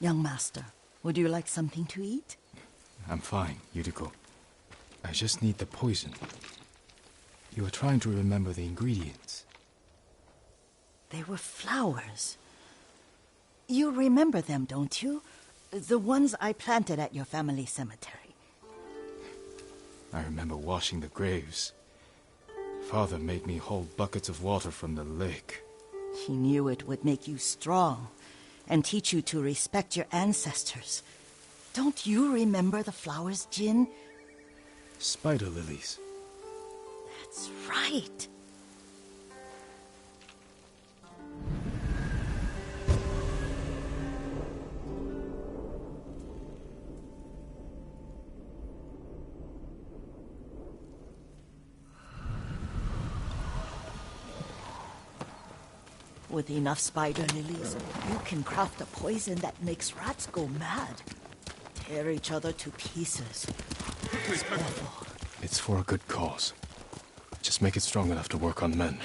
Young master, would you like something to eat? I'm fine, Yuriko. I just need the poison. You were trying to remember the ingredients. They were flowers. You remember them, don't you? The ones I planted at your family cemetery. I remember washing the graves. Father made me hold buckets of water from the lake. He knew it would make you strong and teach you to respect your ancestors. Don't you remember the flowers, Jin? Spider lilies. That's right. With enough spider lilies, you can craft a poison that makes rats go mad. Tear each other to pieces. It's awful. It's for a good cause. Just make it strong enough to work on men.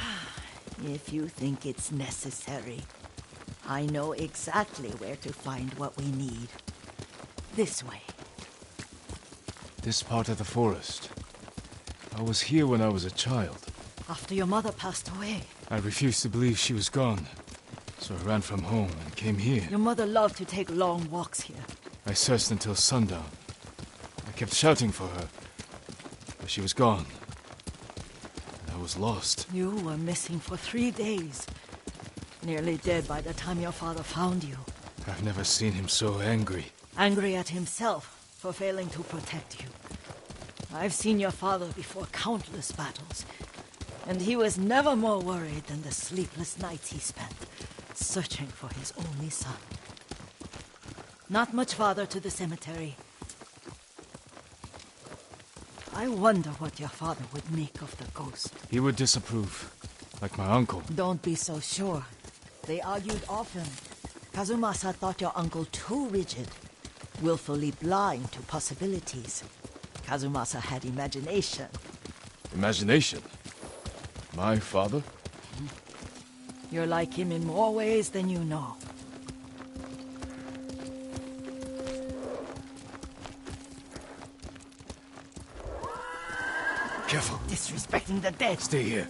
If you think it's necessary, I know exactly where to find what we need. This way. This part of the forest. I was here when I was a child. After your mother passed away. I refused to believe she was gone, so I ran from home and came here. Your mother loved to take long walks here. I searched until sundown. I kept shouting for her, but she was gone. And I was lost. You were missing for 3 days. Nearly dead by the time your father found you. I've never seen him so angry. Angry at himself for failing to protect you. I've seen your father before countless battles. And he was never more worried than the sleepless nights he spent searching for his only son. Not much farther to the cemetery. I wonder what your father would make of the ghost. He would disapprove, like my uncle. Don't be so sure. They argued often. Kazumasa thought your uncle too rigid, willfully blind to possibilities. Kazumasa had imagination. Imagination? My father? You're like him in more ways than you know. Careful. Disrespecting the dead. Stay here.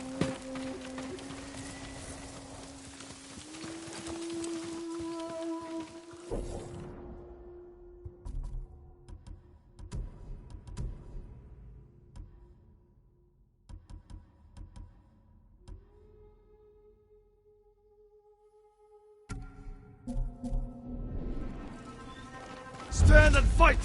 Stand and fight!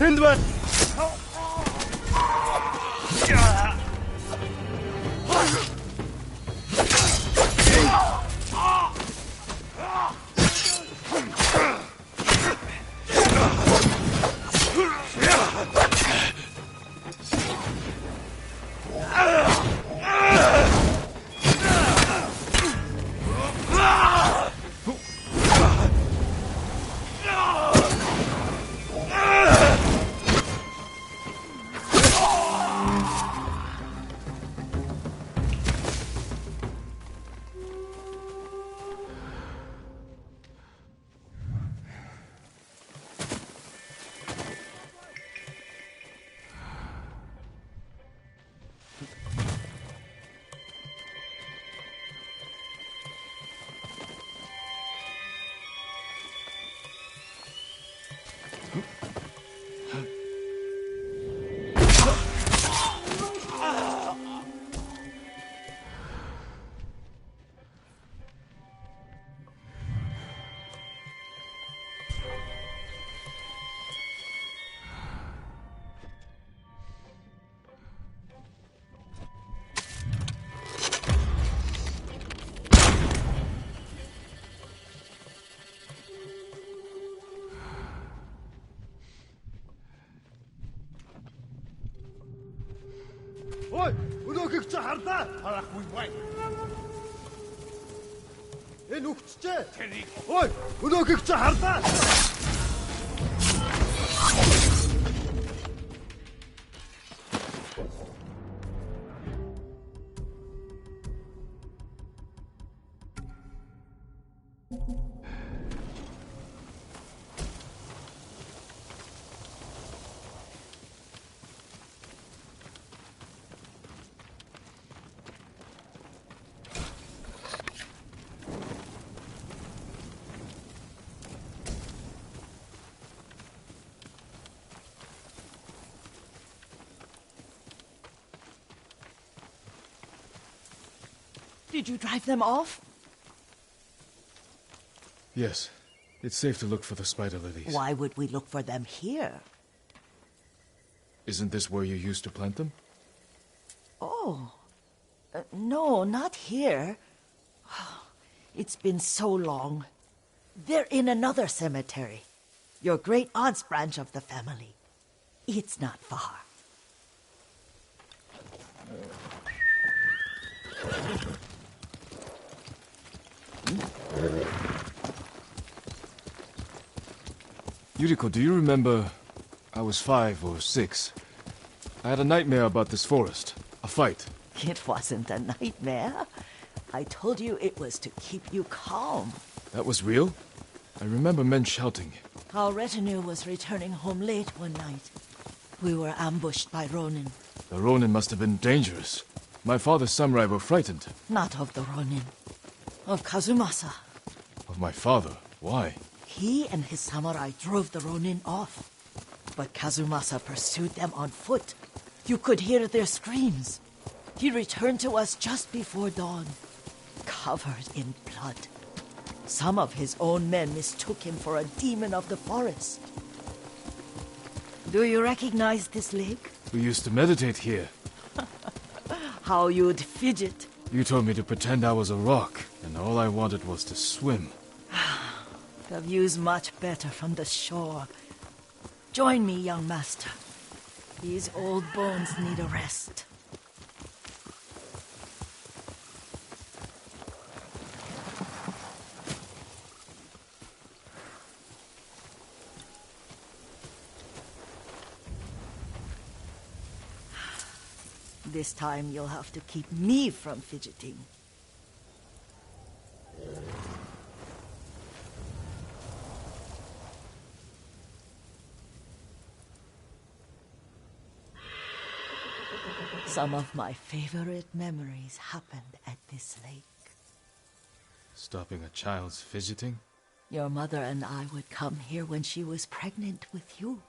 Inward! Ой, өнөөгч хардаа. Did you drive them off? Yes. It's safe to look for the spider lilies. Why would we look for them here? Isn't this where you used to plant them? Oh. No, not here. It's been so long. They're in another cemetery. Your great-aunt's branch of the family. It's not far. Yuriko, do you remember... I was 5 or 6. I had a nightmare about this forest. A fight. It wasn't a nightmare. I told you it was to keep you calm. That was real? I remember men shouting. Our retinue was returning home late one night. We were ambushed by Ronin. The Ronin must have been dangerous. My father's samurai were frightened. Not of the Ronin. Of Kazumasa. Of my father? Why? He and his samurai drove the Ronin off. But Kazumasa pursued them on foot. You could hear their screams. He returned to us just before dawn, covered in blood. Some of his own men mistook him for a demon of the forest. Do you recognize this lake? We used to meditate here. How you'd fidget. You told me to pretend I was a rock, and all I wanted was to swim. The view's much better from the shore. Join me, young master. These old bones need a rest. This time you'll have to keep me from fidgeting. Some of my favorite memories happened at this lake. Stopping a child's fidgeting? Your mother and I would come here when she was pregnant with you.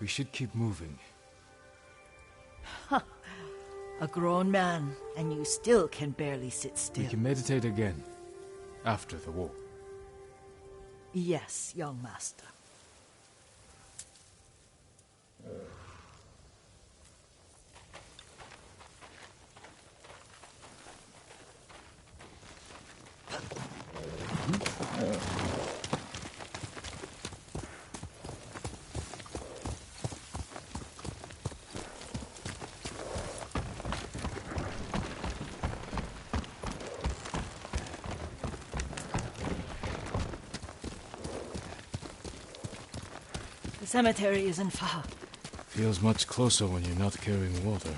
We should keep moving. A grown man, and you still can barely sit still. We can meditate again, after the war. Yes, young master. The cemetery isn't far. Feels much closer when you're not carrying water.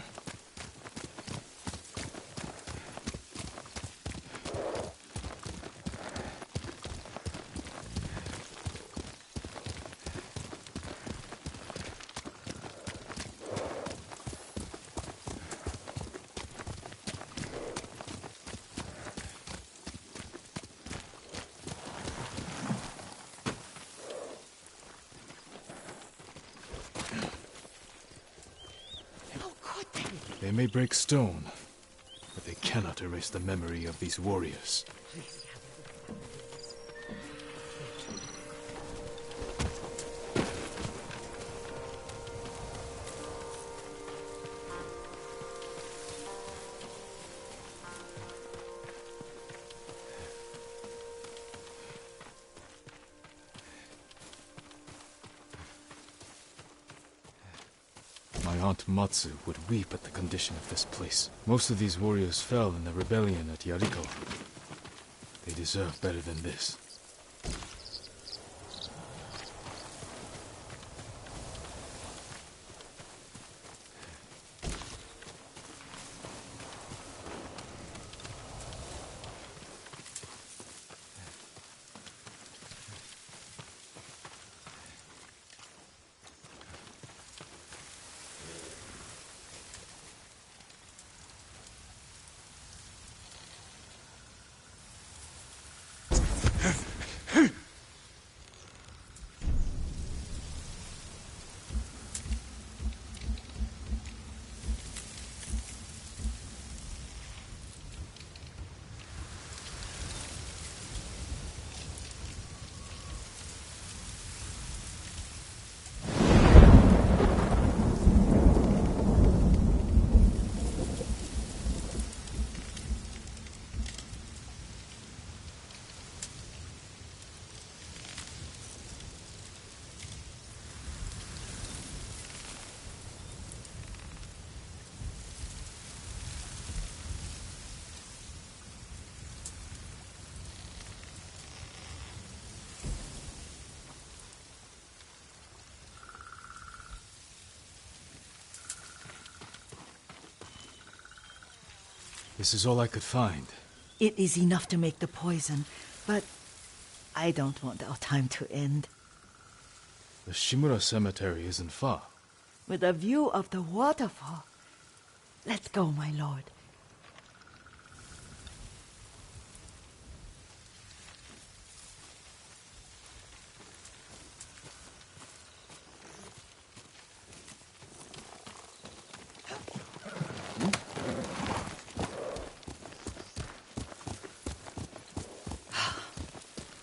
They may break stone, but they cannot erase the memory of these warriors. My Aunt Matsu would weep at the condition of this place. Most of these warriors fell in the rebellion at Yuriko. They deserve better than this. This is all I could find. It is enough to make the poison, but I don't want our time to end. The Shimura Cemetery isn't far. With a view of the waterfall. Let's go, my lord.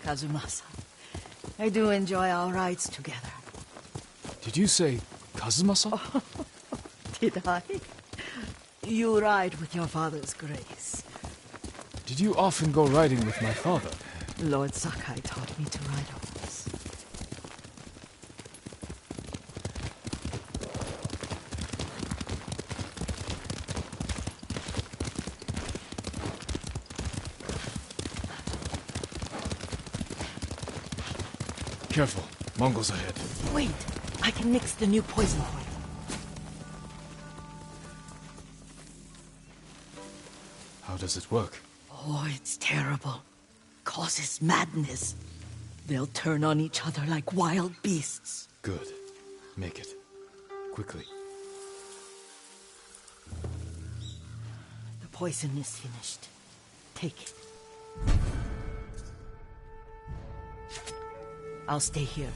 Kazumasa, I do enjoy our rides together. Did you say Kazumasa? Did I? You ride with your father's grace. Did you often go riding with my father? Lord Sakai taught me to ride a horse. Careful. Mongols ahead. Wait, I can mix the new poison for you. How does it work? Oh, it's terrible. Causes madness. They'll turn on each other like wild beasts. Good. Make it. Quickly. The poison is finished. Take it. I'll stay here.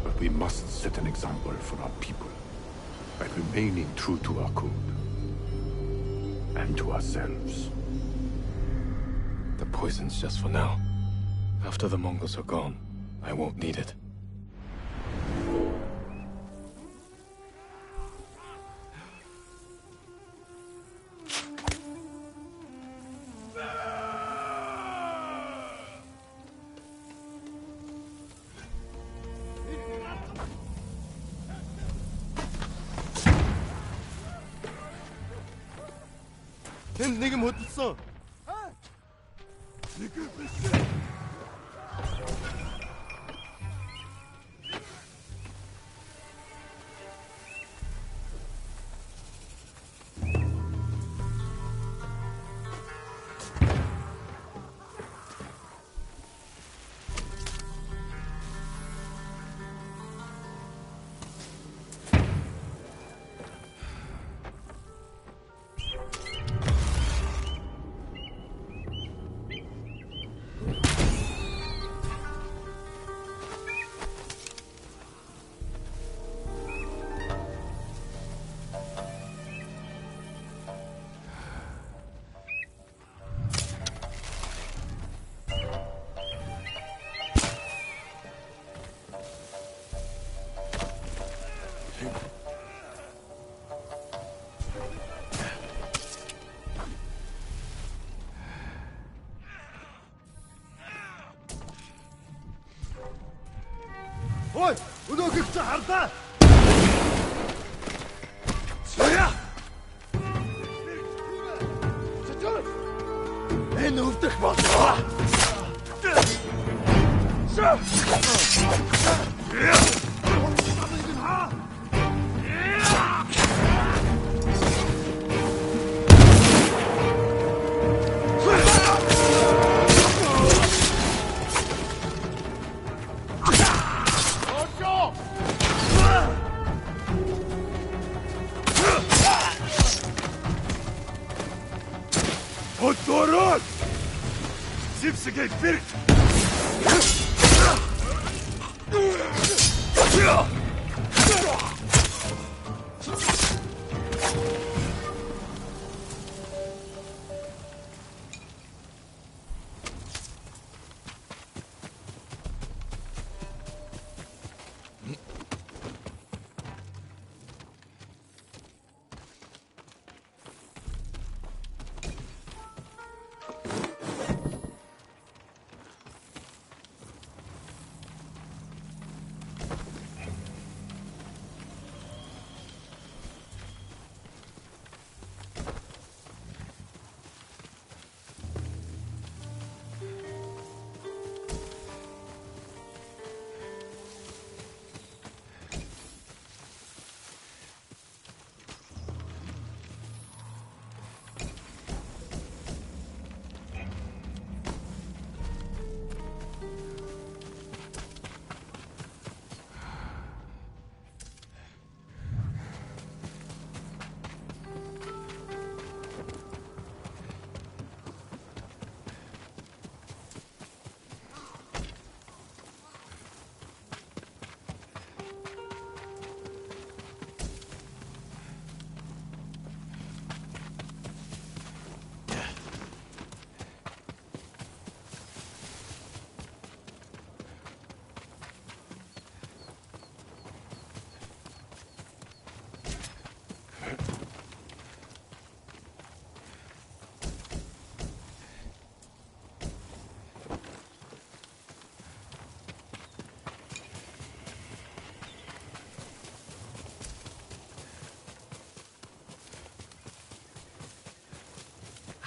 But we must set an example for our people by remaining true to our code and to ourselves. The poison's just for now. After the Mongols are gone, I won't need it. Нэг юм хөдөлсөн. Ой, өнөөхийг чи хардаа. Соя. Чичээр. Энэ өвдөх болоо. Подорож! Зипсигей вперед!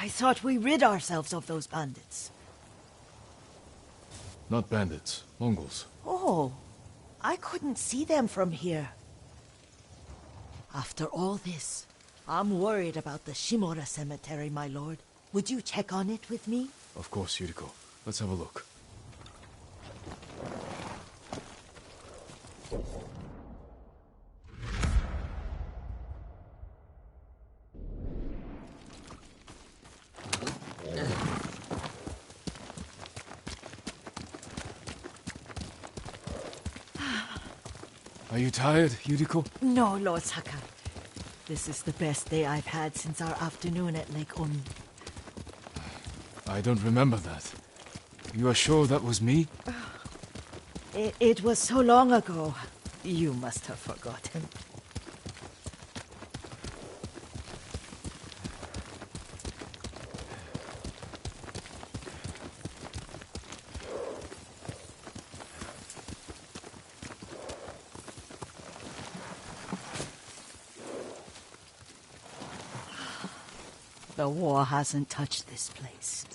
I thought we rid ourselves of those bandits. Not bandits, Mongols. Oh, I couldn't see them from here. After all this, I'm worried about the Shimura cemetery, my lord. Would you check on it with me? Of course, Yuriko. Let's have a look. Are you tired, Yuriko? No, Lord Saka. This is the best day I've had since our afternoon at Lake Oni. I don't remember that. You are sure that was me? It was so long ago. You must have forgotten. The war hasn't touched this place.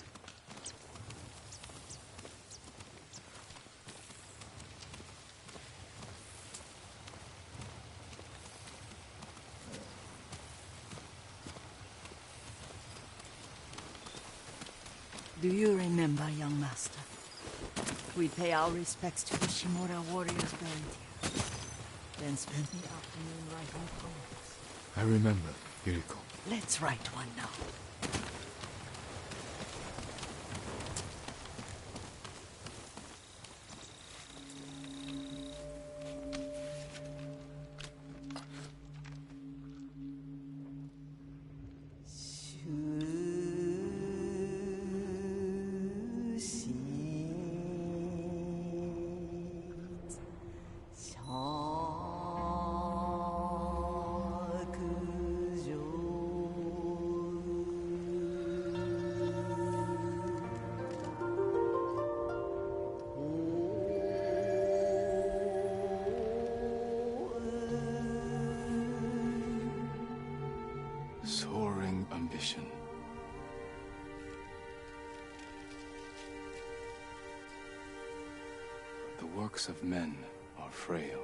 Do you remember, young master? We pay our respects to the Shimura warriors buried here, then spend the afternoon writing poems. I remember, Yuriko. Let's write one now. The works of men are frail.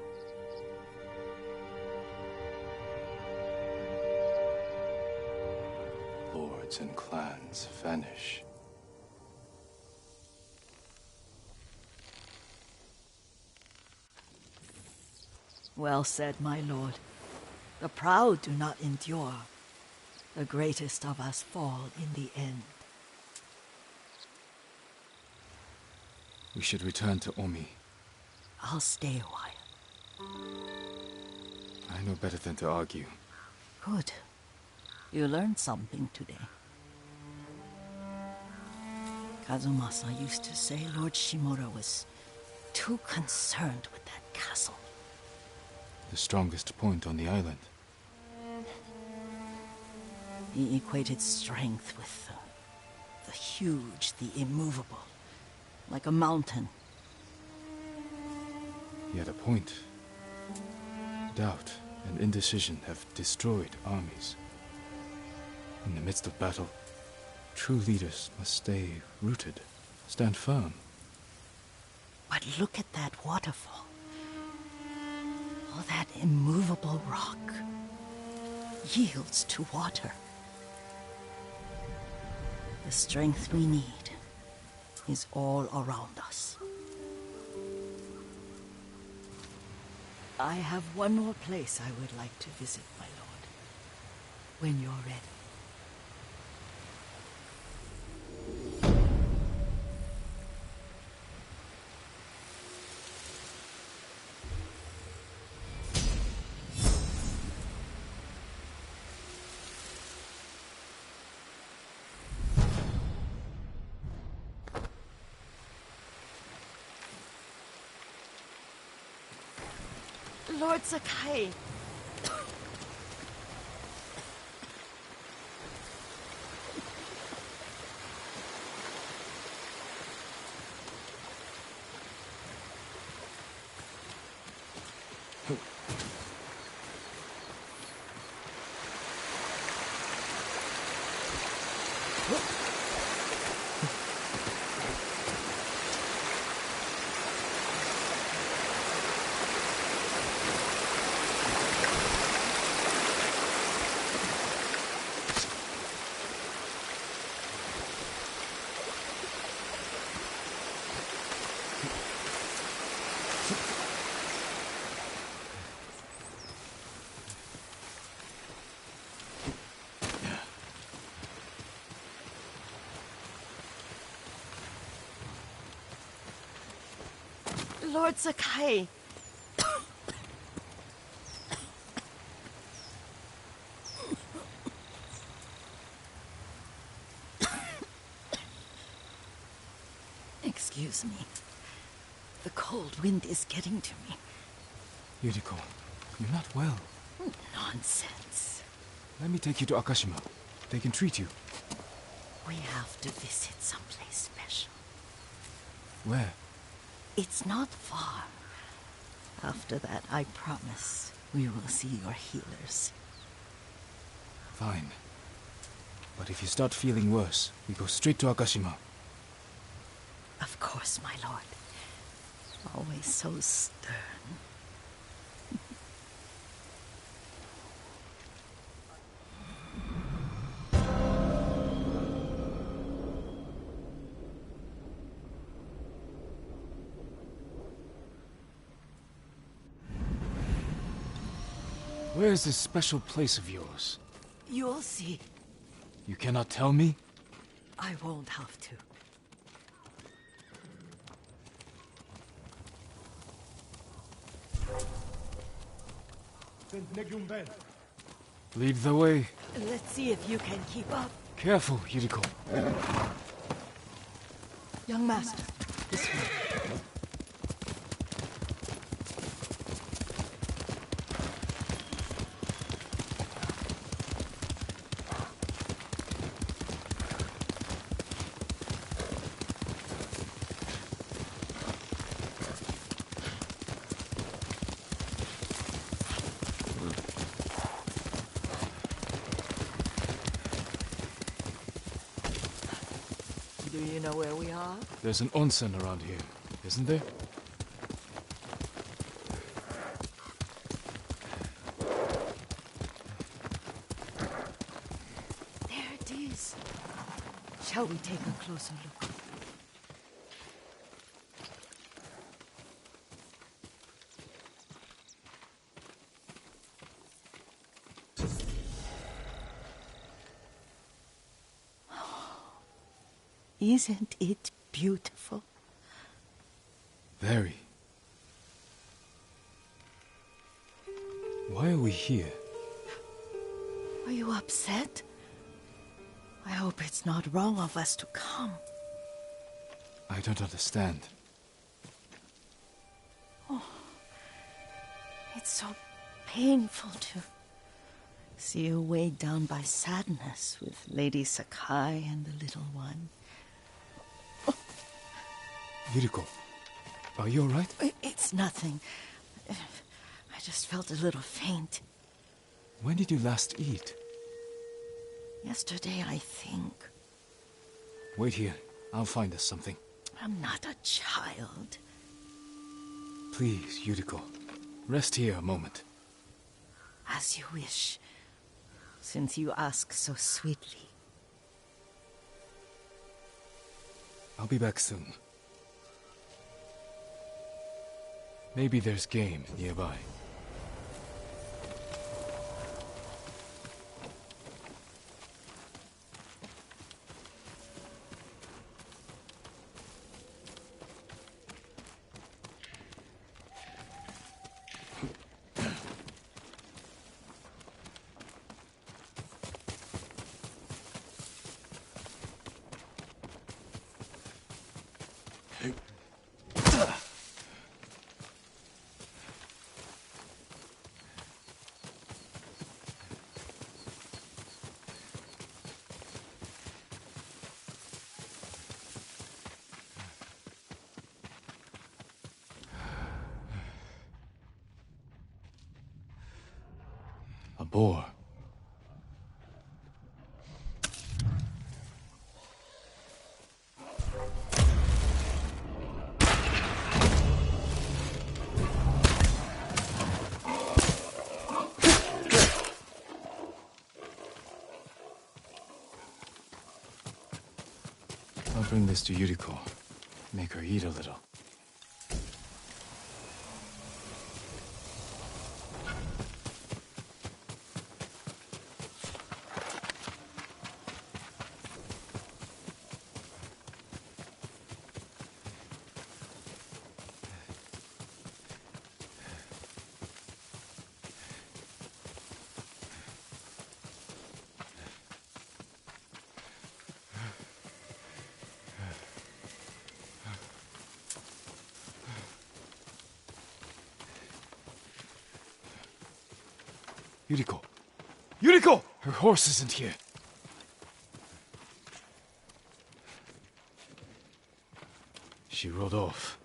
Lords and clans vanish. Well said, my lord. The proud do not endure. The greatest of us fall in the end. We should return to Omi. I'll stay a while. I know better than to argue. Good. You learned something today. Kazumasa used to say Lord Shimura was too concerned with that castle. The strongest point on the island. He equated strength with the huge, the immovable, like a mountain. He had a point. Doubt and indecision have destroyed armies. In the midst of battle, true leaders must stay rooted, stand firm. But look at that waterfall. All that immovable rock yields to water. The strength we need is all around us. I have one more place I would like to visit, my lord. When you're ready. Lord Sakai. Lord Sakai. Excuse me. The cold wind is getting to me. Yuriko, you're not well. Nonsense. Let me take you to Akashima. They can treat you. We have to visit someplace special. Where? It's not far. After that, I promise we will see your healers. Fine. But if you start feeling worse, we go straight to Akashima. Of course, my lord. Always so stern. Where is this special place of yours? You'll see. You cannot tell me? I won't have to. Lead the way. Let's see if you can keep up. Careful, Yuriko. Young master, this way. Do you know where we are? There's an onsen around here, isn't there? Shall we take a closer look? Isn't it beautiful? Very. Why are we here? Are you upset? I hope it's not wrong of us to come. I don't understand. It's so painful to see you weighed down by sadness with Lady Sakai and the little one. Yuriko, are you all right? It's nothing. I just felt a little faint. When did you last eat? Yesterday, I think. Wait here. I'll find us something. I'm not a child. Please, Yuriko. Rest here a moment. As you wish, since you ask so sweetly. I'll be back soon. Maybe there's game nearby. A boar. I'll bring this to Yuriko. Make her eat a little. Yuriko! Yuriko! Her horse isn't here. She rode off.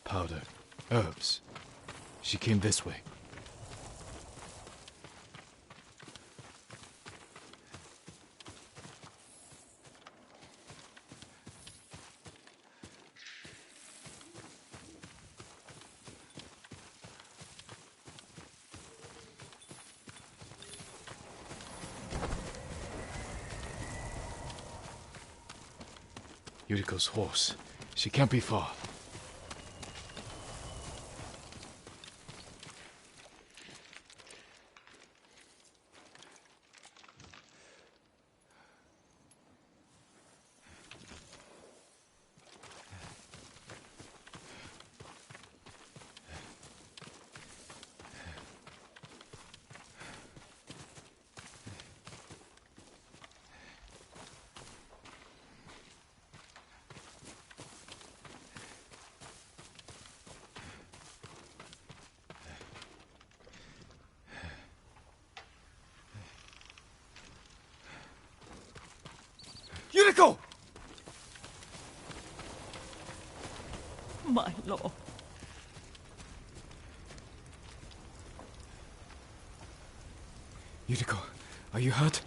Powder. Herbs. She came this way. Yuriko's horse. She can't be far. Yuriko! My lord. Yuriko, are you hurt?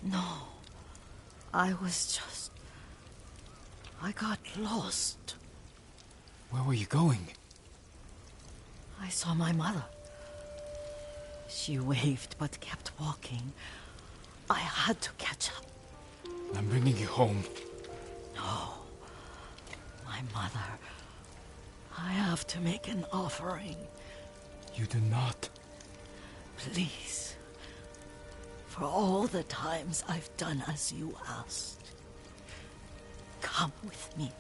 No. I got lost. Where were you going? I saw my mother. She waved but kept walking. I had to catch up. I'm bringing you home. No. My mother. I have to make an offering. You do not. Please. For all the times I've done as you asked. Come with me.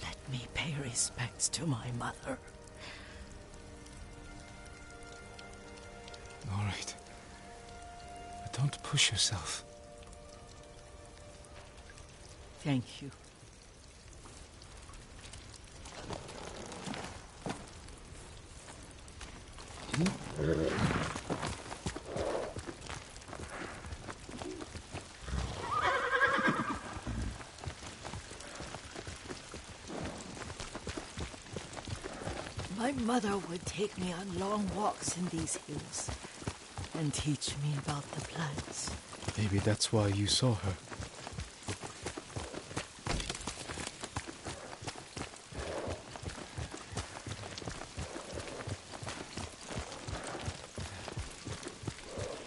Let me pay respects to my mother. All right. But don't push yourself. Thank you. My mother would take me on long walks in these hills and teach me about the plants. Maybe that's why you saw her.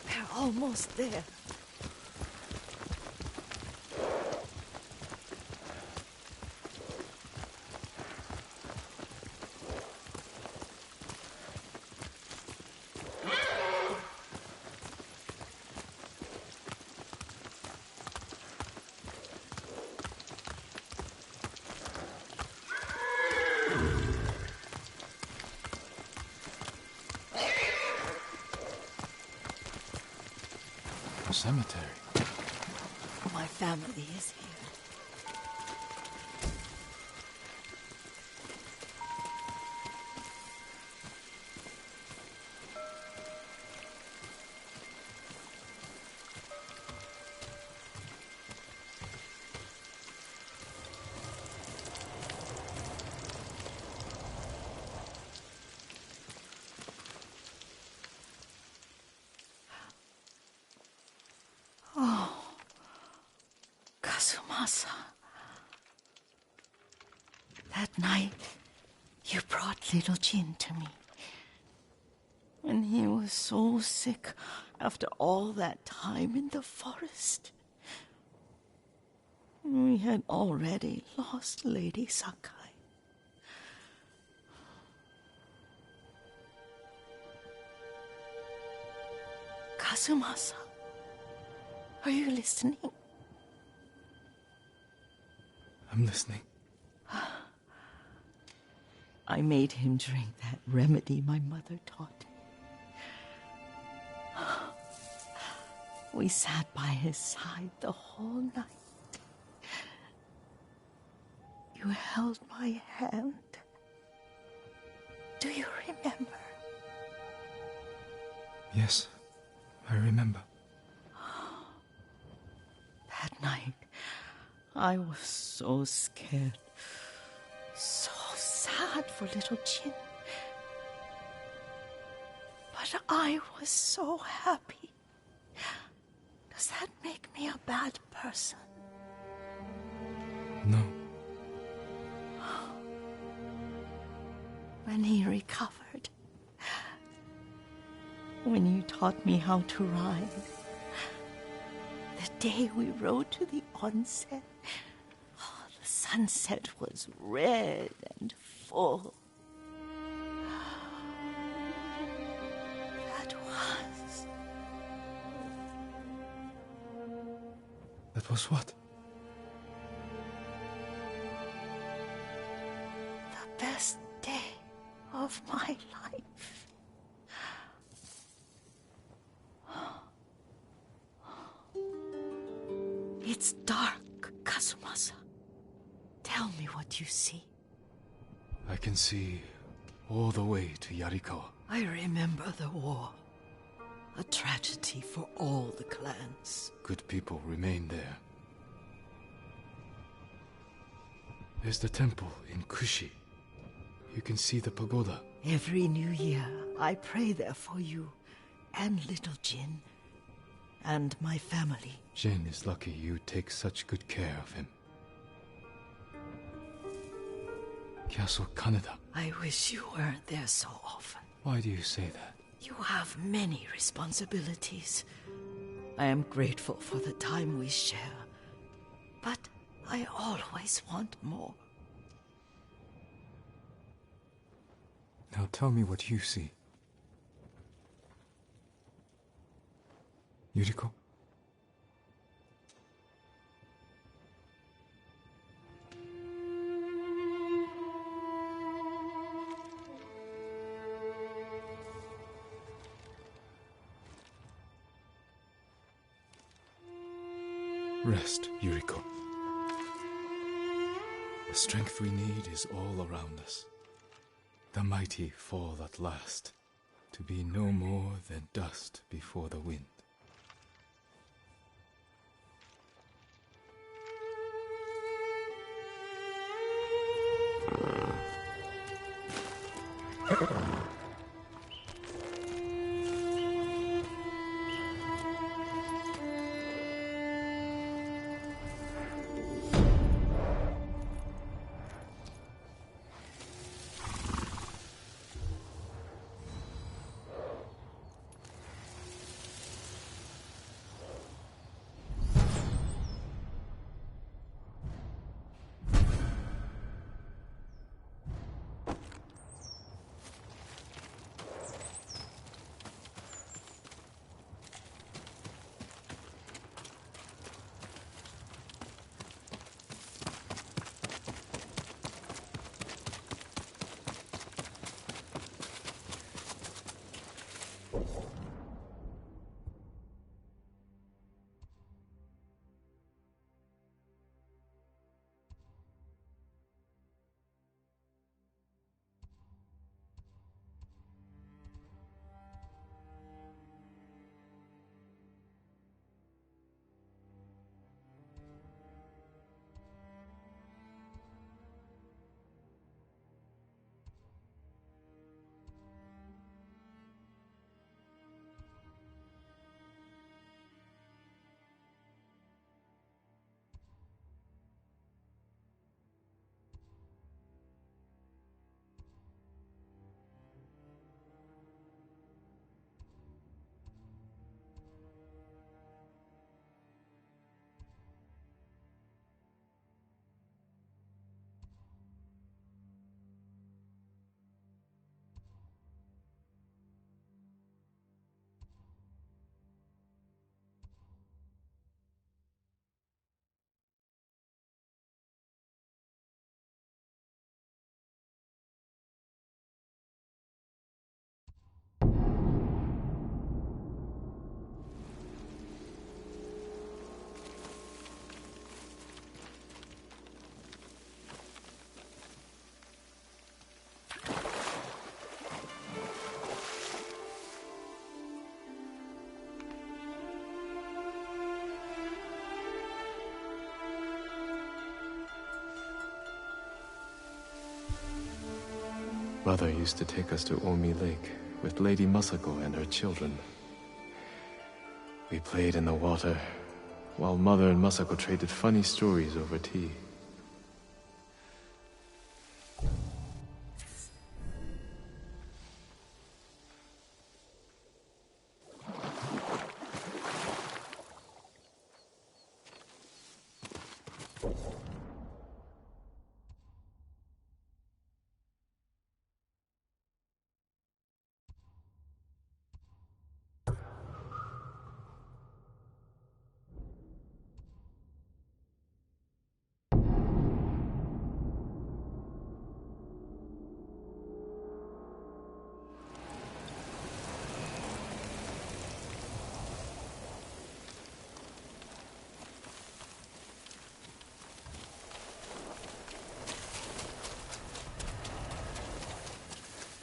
We're almost there. Cemetery. My family is here. That night, you brought little Jin to me. When he was so sick after all that time in the forest. We had already lost Lady Sakai. Kazumasa, are you listening? I'm listening. I made him drink that remedy my mother taught me. We sat by his side the whole night. You held my hand. Do you remember? Yes, I remember. That night, I was so scared. So sad for little Jin. But I was so happy. Does that make me a bad person? No. When he recovered, when you taught me how to ride, the day we rode to the onsen, the sunset was red and full. That was what? The best day of my life. It's dark, Kazumasa. Tell me what you see. I can see all the way to Yuriko. I remember the war. A tragedy for all the clans. Good people remain there. There's the temple in Kushi. You can see the pagoda. Every new year, I pray there for you, and little Jin, and my family. Jin is lucky you take such good care of him. Castle Kaneda. I wish you weren't there so often. Why do you say that? You have many responsibilities. I am grateful for the time we share, but I always want more. Now tell me what you see. Yuriko? Rest, Yuriko. The strength we need is all around us. The mighty fall at last, to be no more than dust before the wind. Mother used to take us to Omi Lake with Lady Masako and her children. We played in the water, while Mother and Masako traded funny stories over tea.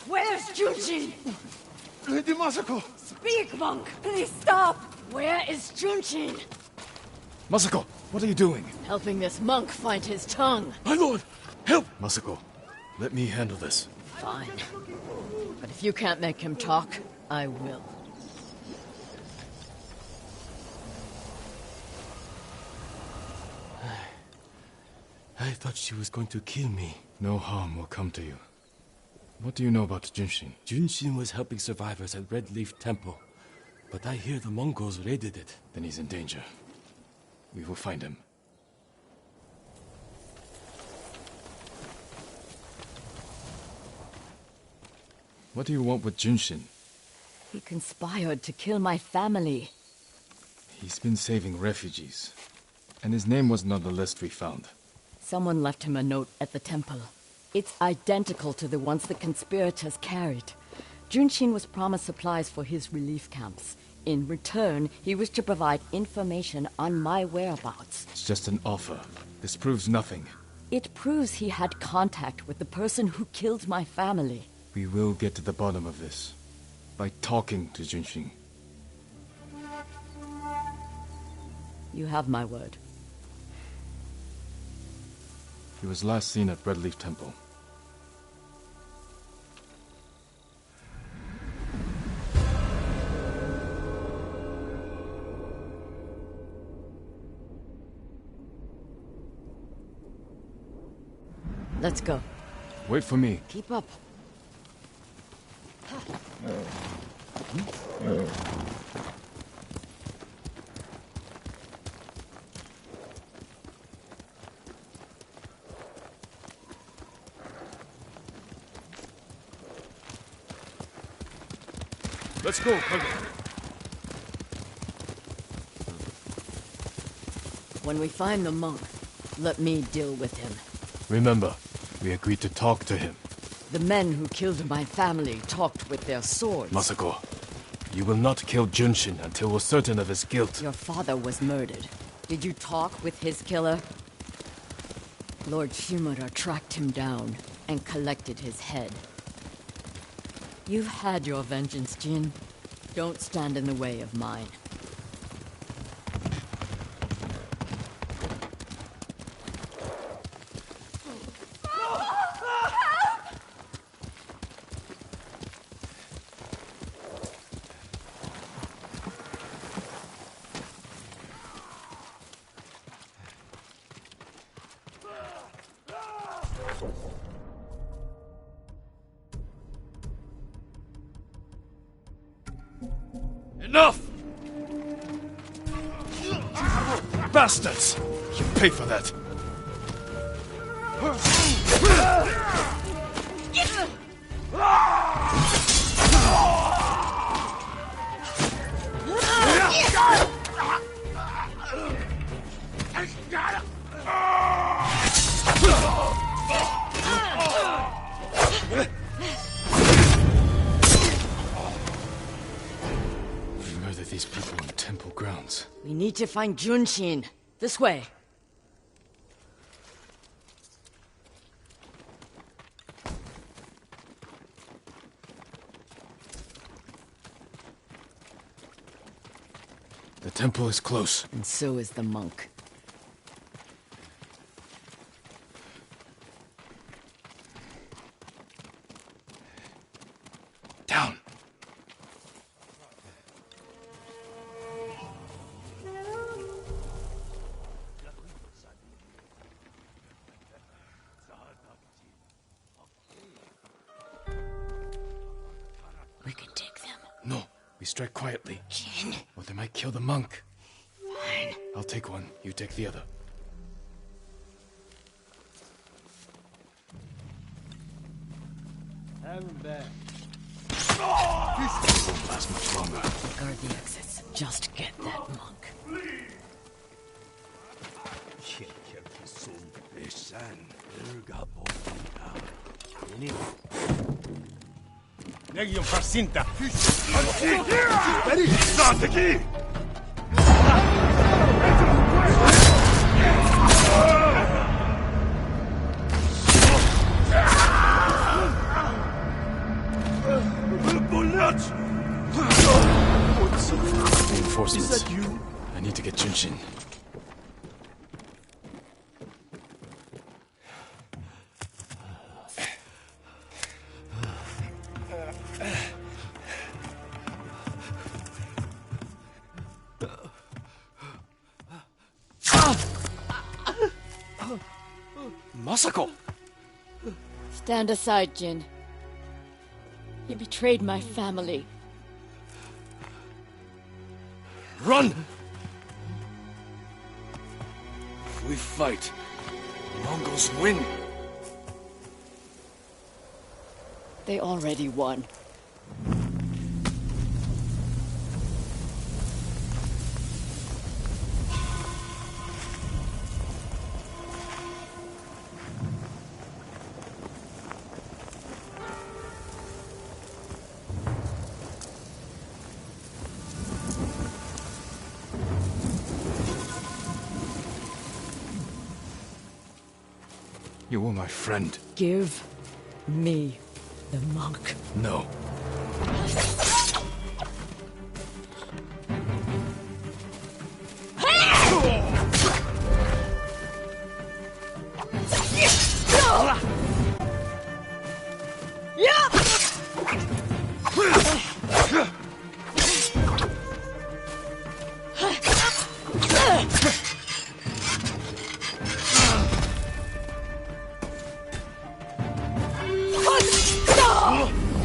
Where's Junjin? Lady Masako! Speak, monk! Please stop! Where is Junshin? Masako, what are you doing? Helping this monk find his tongue. My lord! Help! Masako, let me handle this. Fine. But if you can't make him talk, I will. I thought she was going to kill me. No harm will come to you. What do you know about Junshin? Junshin was helping survivors at Red Leaf Temple, but I hear the Mongols raided it. Then he's in danger. We will find him. What do you want with Junshin? He conspired to kill my family. He's been saving refugees. And his name wasn't on the list we found. Someone left him a note at the temple. It's identical to the ones the conspirators carried. Junshin was promised supplies for his relief camps. In return, he was to provide information on my whereabouts. It's just an offer. This proves nothing. It proves he had contact with the person who killed my family. We will get to the bottom of this. By talking to Junshin. You have my word. He was last seen at Red Leaf Temple. Let's go. Wait for me. Keep up. Let's go, Kage. When we find the monk, let me deal with him. Remember, we agreed to talk to him. The men who killed my family talked with their swords. Masako, you will not kill Junshin until we're certain of his guilt. Your father was murdered. Did you talk with his killer? Lord Shimura tracked him down and collected his head. You've had your vengeance, Jin. Don't stand in the way of mine. Enough! Bastards! You pay for that! These people on temple grounds. We need to find Junshin. This way. The temple is close. And so is the monk. Down. We can take them. No, we strike quietly. Jin. Or they might kill the monk. Fine. I'll take one, you take the other. Have him back. It won't last much longer. Guard the exits. Just get that monk. Legion farcinta! Strategy! Bullet! Reinforcements. Is that you? I need to get Junshin. Masako! Stand aside, Jin. You betrayed my family. Run! If we fight, the Mongols win. They already won. You were my friend. Give me the monk. No.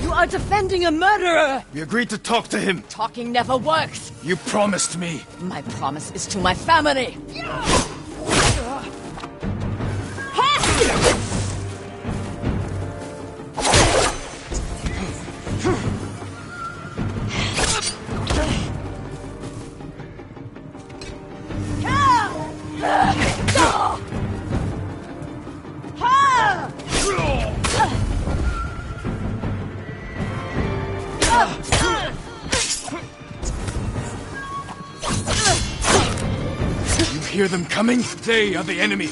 You are defending a murderer! We agreed to talk to him. Talking never works. You promised me. My promise is to my family. You hear them coming? They are the enemy.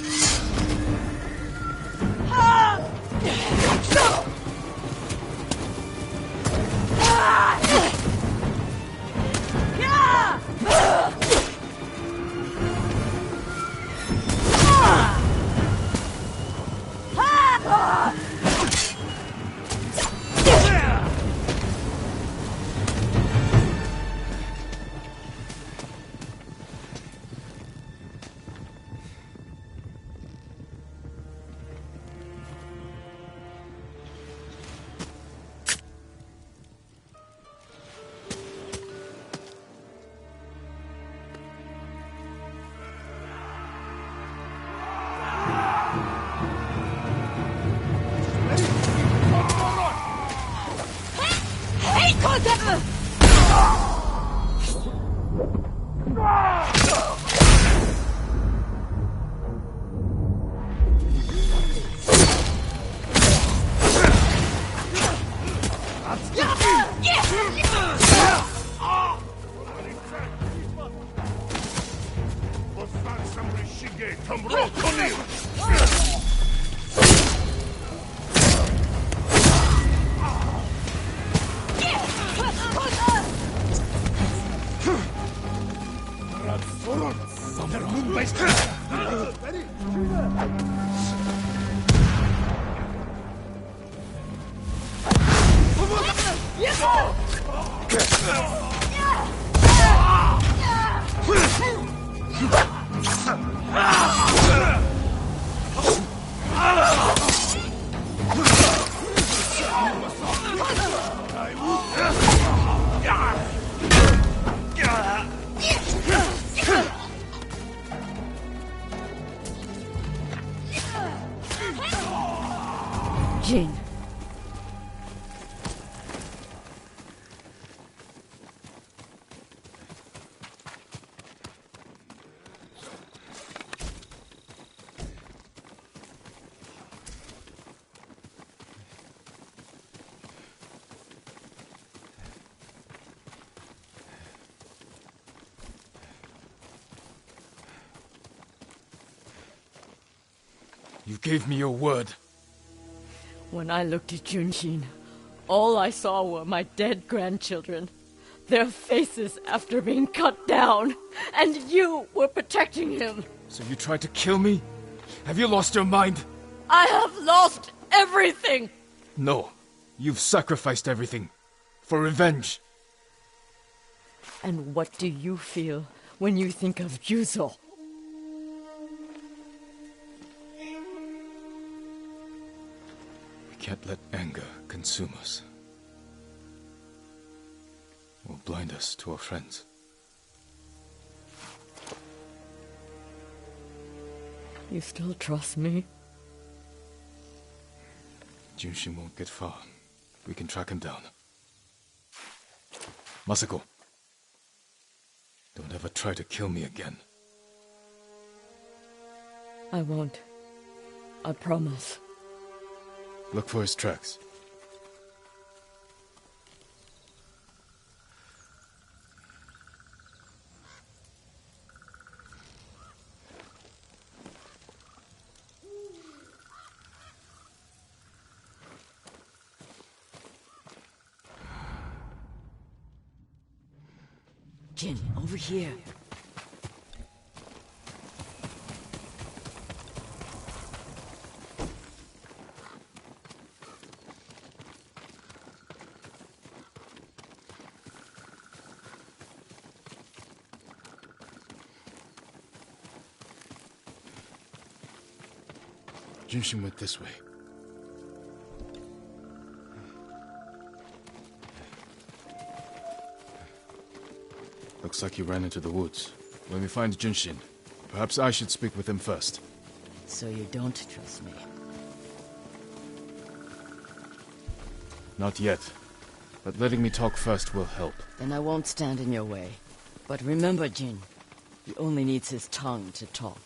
Jin. You gave me your word. When I looked at Junshin, all I saw were my dead grandchildren. their faces after being cut down, and you were protecting him. So you tried to kill me? Have you lost your mind? I have lost everything! No. You've sacrificed everything. For revenge. And what do you feel when you think of Yuzo? We can't let anger consume us. Or blind us to our friends. You still trust me? Junshin won't get far. We can track him down. Masako. Don't ever try to kill me again. I won't. I promise. Look for his tracks. Jin, over here. Junshin went this way. Looks like he ran into the woods. When we find Junshin, perhaps I should speak with him first. So you don't trust me? Not yet. But letting me talk first will help. Then I won't stand in your way. But remember, Jin, he only needs his tongue to talk.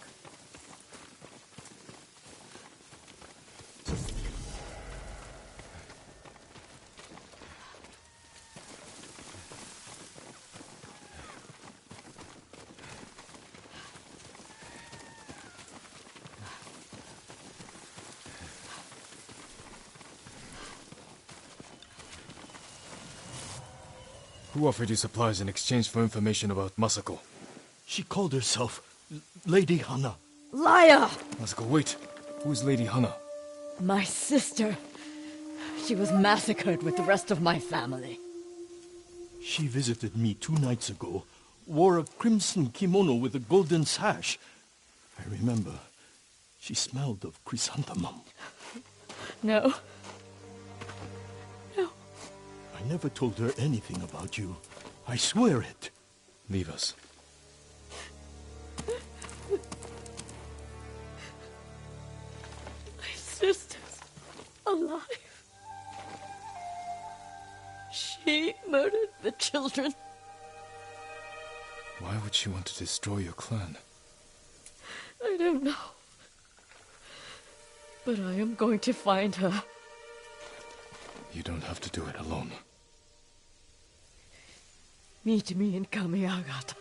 Who offered you supplies in exchange for information about Masako? She called herself Lady Hana. Liar! Masako, wait. Who is Lady Hana? My sister. She was massacred with the rest of my family. She visited me 2 nights ago, wore a crimson kimono with a golden sash. I remember. She smelled of chrysanthemum. No. No. I never told her anything about you. I swear it. Leave us. My sister's alive. She murdered the children. Why would she want to destroy your clan? I don't know. But I am going to find her. You don't have to do it alone. Meet me in Kamiagata.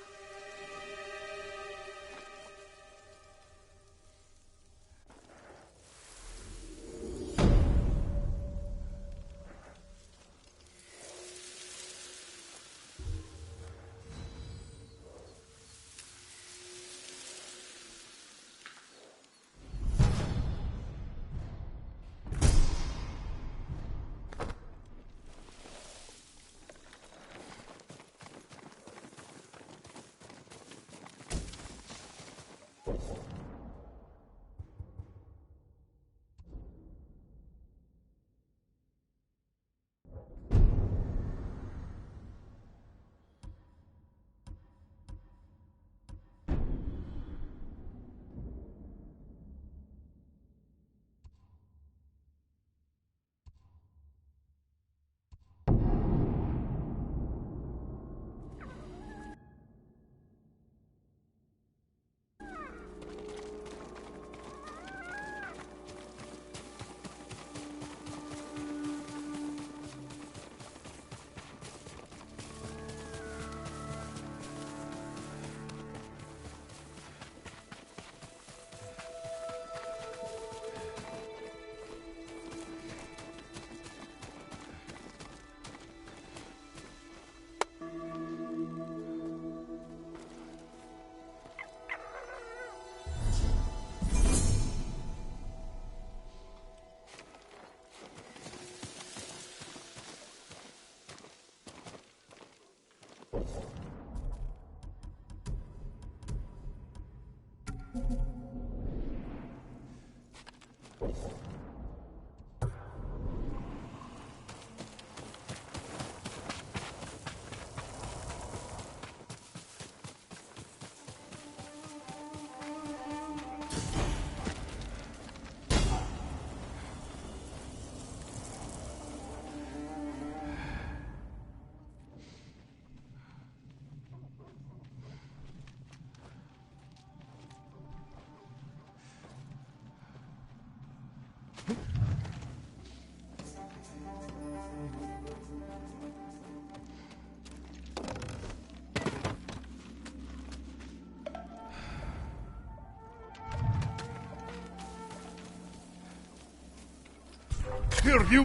Here, you!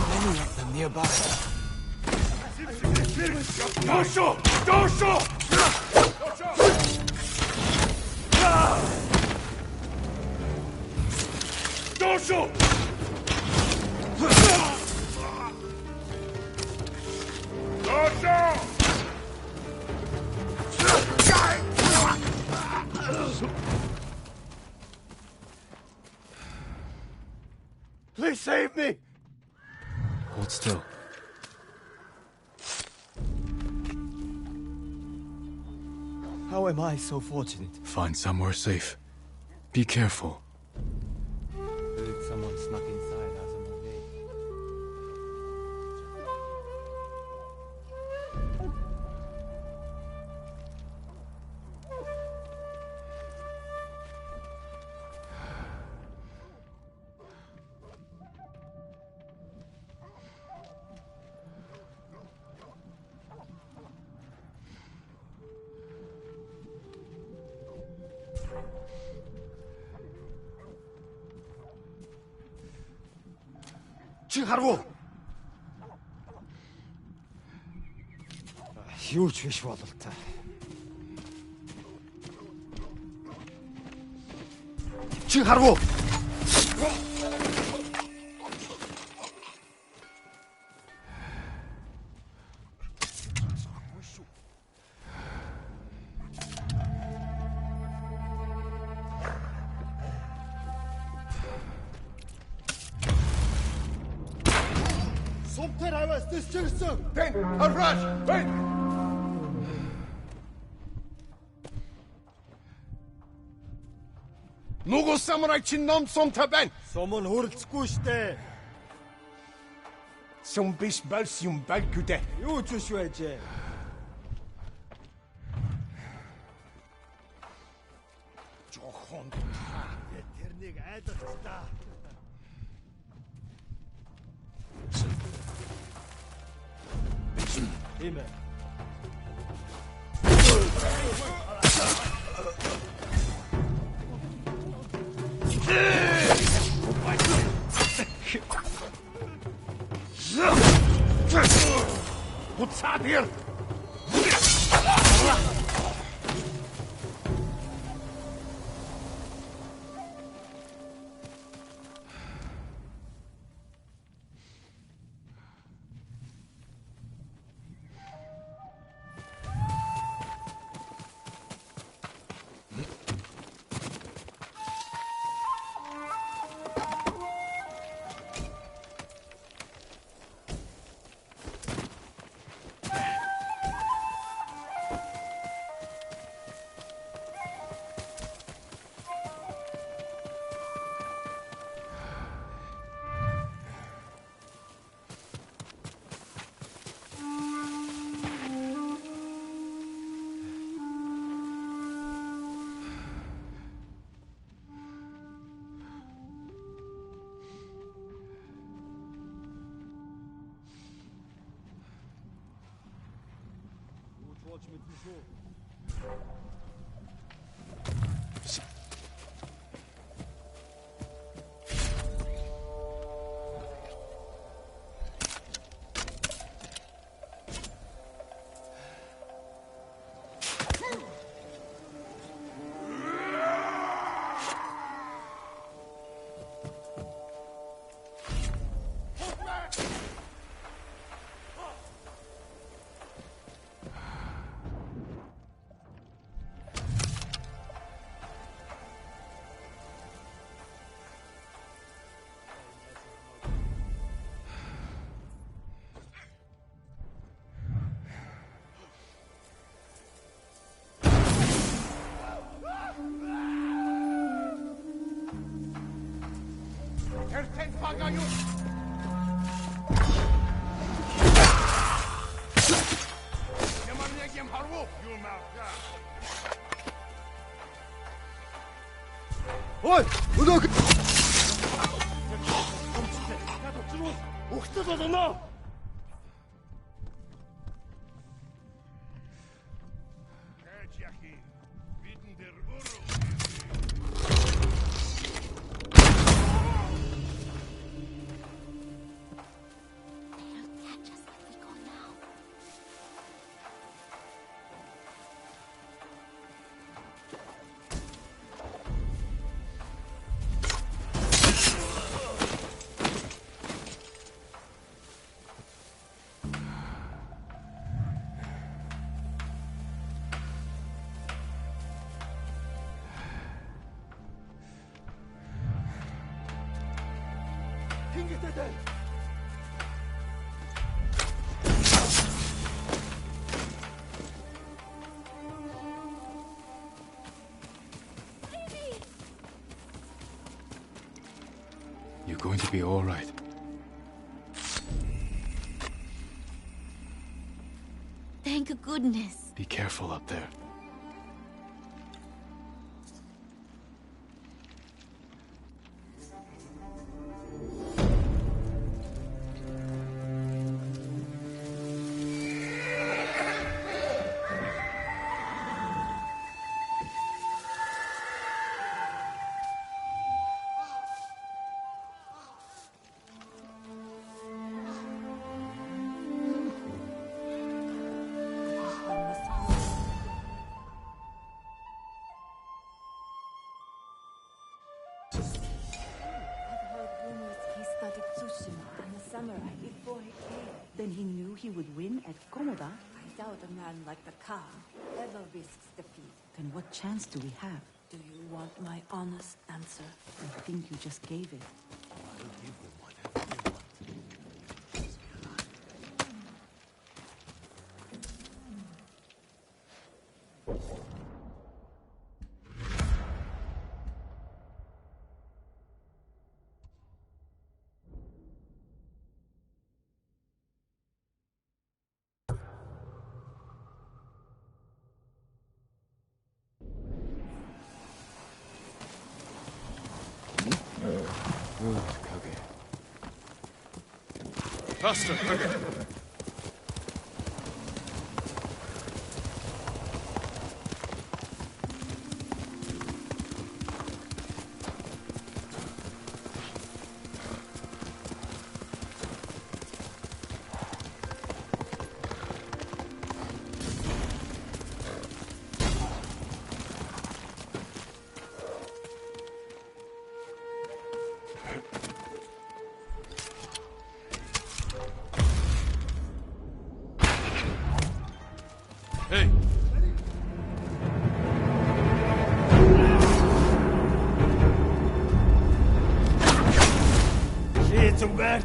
Many of them nearby. Dosho! Dosho! Dosho! Dosho! Please save me! Hold still. How am I so fortunate? Find somewhere safe. Be careful. Someone snuck inside as I'm away. чихарвуу. Юу ч биш бололтой. Чихарвуу. Сумтар аваас дэсчирсэн. Бэн, арваш, бэн. Нүгөө самурай чин ном сумтар бэн. Сум нь хөрөлцөхгүй штэ. Сум биш балс юм балгүдэ. Юу ч биш байжээ. Жохон. Тэрнийг айдах та. Тийм ээ. Буцаад here. Ой, өнөө ухтад болно. You're going to be all right. Thank goodness. Be careful up there. Tsushima and the samurai before he came. Then he knew he would win at Komoda? I doubt a man like the Khan ever risks defeat. Then what chance do we have? Do you want my honest answer? I think you just gave it. Faster, Kage! Hey! Shit, some bad.